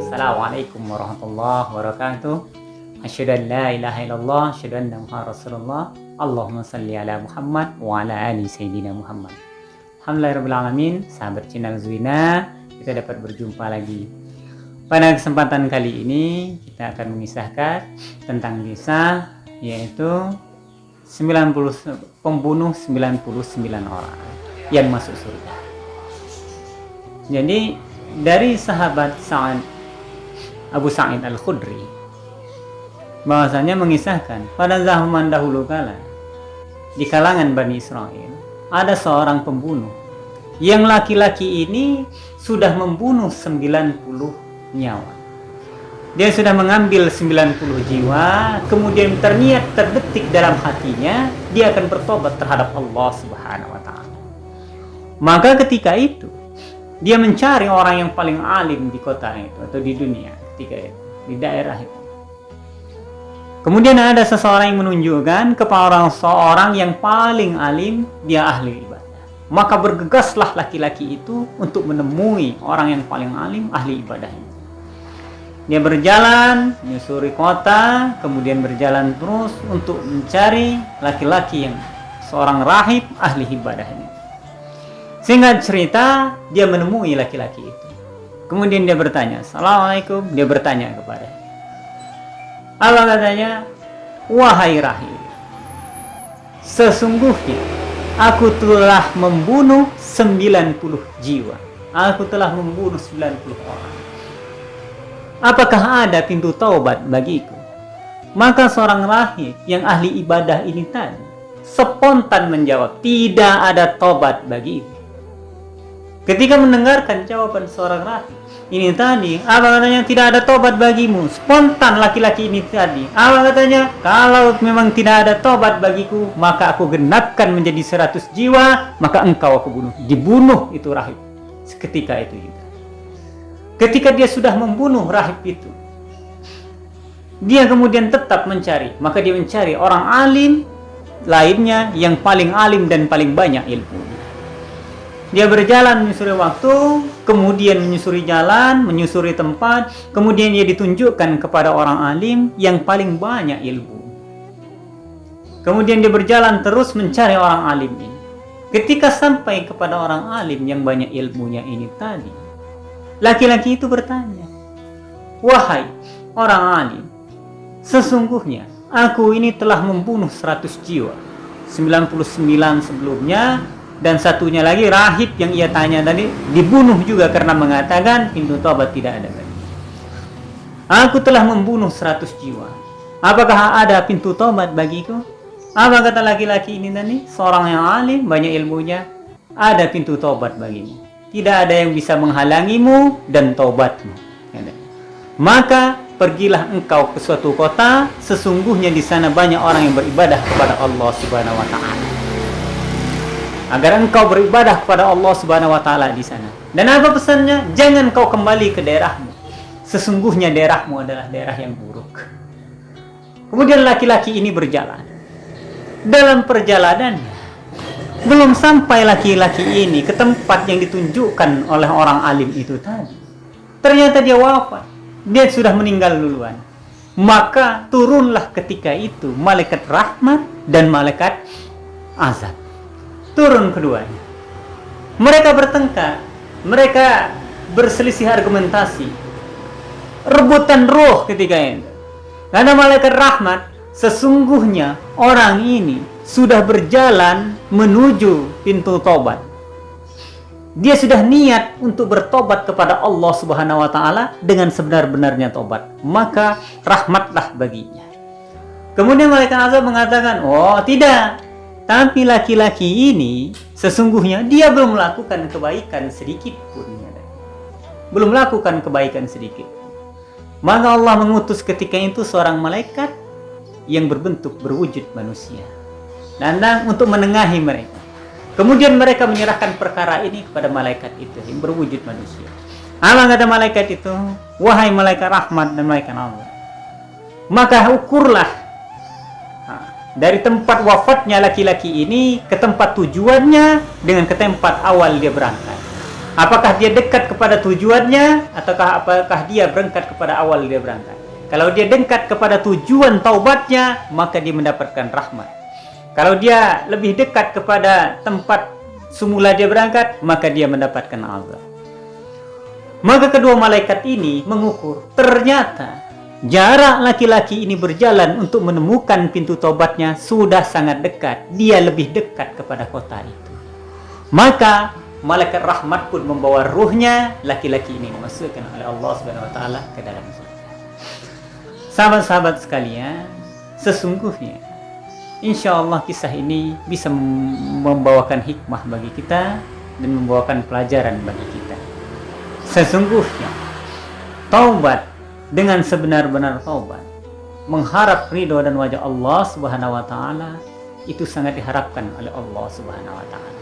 Assalamualaikum warahmatullahi wabarakatuh. Asyhadu an la ilaha illallah, asyhadu anna Muhammadar Rasulullah. Allahumma shalli ala Muhammad wa ala ali sayyidina Muhammad. Alhamdulillahirabbil alamin. Sahabat channel Zuina, kita dapat berjumpa lagi. Pada kesempatan kali ini kita akan mengisahkan tentang kisah yaitu pembunuh 99 orang yang masuk surga. Jadi dari sahabat Abu Sa'id Al-Khudri bahwasanya mengisahkan pada zaman dahulu kala di kalangan Bani Israel ada seorang pembunuh yang laki-laki ini sudah membunuh 90 nyawa. Dia sudah mengambil 90 jiwa, kemudian terbetik dalam hatinya dia akan bertobat terhadap Allah Subhanahu wa taala. Maka ketika itu dia mencari orang yang paling alim di kota itu atau di dunia ketika itu, di daerah itu. Kemudian ada seseorang yang menunjukkan kepada seorang yang paling alim, dia ahli ibadah. Maka bergegaslah laki-laki itu untuk menemui orang yang paling alim, ahli ibadah itu. Dia berjalan menyusuri kota, kemudian berjalan terus untuk mencari laki-laki yang seorang rahib ahli ibadah ini. Singkat cerita, dia menemui laki-laki itu. Kemudian dia bertanya, Assalamualaikum. Dia bertanya kepada dia. Allah katanya, wahai rahib, sesungguhnya aku telah membunuh 90 jiwa. Aku telah membunuh 90 orang. Apakah ada pintu taubat bagiku? Maka seorang rahib yang ahli ibadah ini tadi spontan menjawab, tidak ada taubat bagiku. Ketika mendengarkan jawaban seorang rahib ini tadi, apa katanya, tidak ada tobat bagimu. Spontan laki-laki ini tadi, apa katanya, kalau memang tidak ada tobat bagiku, maka aku genapkan menjadi 100 jiwa, maka engkau aku bunuh. Dibunuh itu rahib seketika itu juga. Ketika dia sudah membunuh rahib itu, dia kemudian tetap mencari, maka dia mencari orang alim lainnya yang paling alim dan paling banyak ilmunya. Dia berjalan menyusuri waktu, kemudian menyusuri jalan, menyusuri tempat, kemudian dia ditunjukkan kepada orang alim yang paling banyak ilmu. Kemudian dia berjalan terus mencari orang alim ini. Ketika sampai kepada orang alim yang banyak ilmunya ini tadi, laki-laki itu bertanya, wahai orang alim, sesungguhnya aku ini telah membunuh 100 jiwa, 99 sebelumnya, dan satunya lagi rahib yang ia tanya tadi dibunuh juga karena mengatakan pintu taubat tidak ada lagi. Aku telah membunuh 100 jiwa. Apakah ada pintu taubat bagiku? Apa kata laki-laki ini tadi? Seorang yang alim, banyak ilmunya. Ada pintu taubat bagimu. Tidak ada yang bisa menghalangimu dan taubatmu. Maka pergilah engkau ke suatu kota, sesungguhnya di sana banyak orang yang beribadah kepada Allah Subhanahu wa taala. Agar engkau beribadah kepada Allah Subhanahu wa taala di sana. Dan apa pesannya? Jangan kau kembali ke daerahmu. Sesungguhnya daerahmu adalah daerah yang buruk. Kemudian laki-laki ini berjalan. Dalam perjalanannya, belum sampai laki-laki ini ke tempat yang ditunjukkan oleh orang alim itu tadi. Ternyata dia wafat. Dia sudah meninggal duluan. Maka turunlah ketika itu malaikat rahmat dan malaikat azab. Turun keduanya. Mereka bertengkar, mereka berselisih argumentasi, rebutan roh ketika itu. Karena malaikat rahmat, sesungguhnya orang ini sudah berjalan menuju pintu tobat. Dia sudah niat untuk bertobat kepada Allah Subhanahu wa taala dengan sebenar-benarnya tobat, maka rahmatlah baginya. Kemudian malaikat azab mengatakan, "Oh, tidak. Tapi laki-laki ini sesungguhnya dia belum melakukan kebaikan sedikit pun. Belum melakukan kebaikan sedikit. Maka Allah mengutus ketika itu seorang malaikat yang berwujud manusia. Datang untuk menengahi mereka. Kemudian mereka menyerahkan perkara ini kepada malaikat itu yang berwujud manusia. Apa kata malaikat itu? Wahai malaikat rahmat dan malaikat Allah, maka ukurlah dari tempat wafatnya laki-laki ini ke tempat tujuannya dengan ke tempat awal dia berangkat. Apakah dia dekat kepada tujuannya ataukah apakah dia berangkat kepada awal dia berangkat? Kalau dia dekat kepada tujuan taubatnya, maka dia mendapatkan rahmat. Kalau dia lebih dekat kepada tempat semula dia berangkat, maka dia mendapatkan azab. Maka kedua malaikat ini mengukur, ternyata jarak laki-laki ini berjalan untuk menemukan pintu taubatnya sudah sangat dekat. Dia lebih dekat kepada kota itu. Maka malaikat rahmat pun membawa ruhnya laki-laki ini dimasukkan oleh Allah Subhanahu wa taala ke dalam surga. Sahabat-sahabat sekalian, sesungguhnya insya Allah kisah ini bisa membawakan hikmah bagi kita dan membawakan pelajaran bagi kita. Sesungguhnya taubat dengan sebenar-benar taubat, mengharap ridho dan wajah Allah Subhanahu wa taala, itu sangat diharapkan oleh Allah Subhanahu wa taala.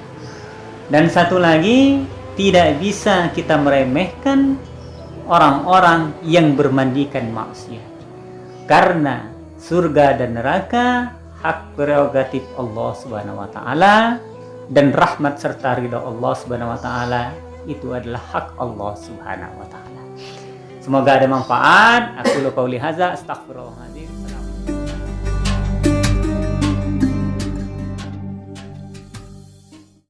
Dan satu lagi, tidak bisa kita meremehkan orang-orang yang bermandikan maksiat. Karena surga dan neraka hak prerogatif Allah Subhanahu wa taala, dan rahmat serta ridha Allah Subhanahu wa taala itu adalah hak Allah Subhanahu wa taala. Semoga ada manfaat. Aku qauli hadza, astaghfirullahaladzim.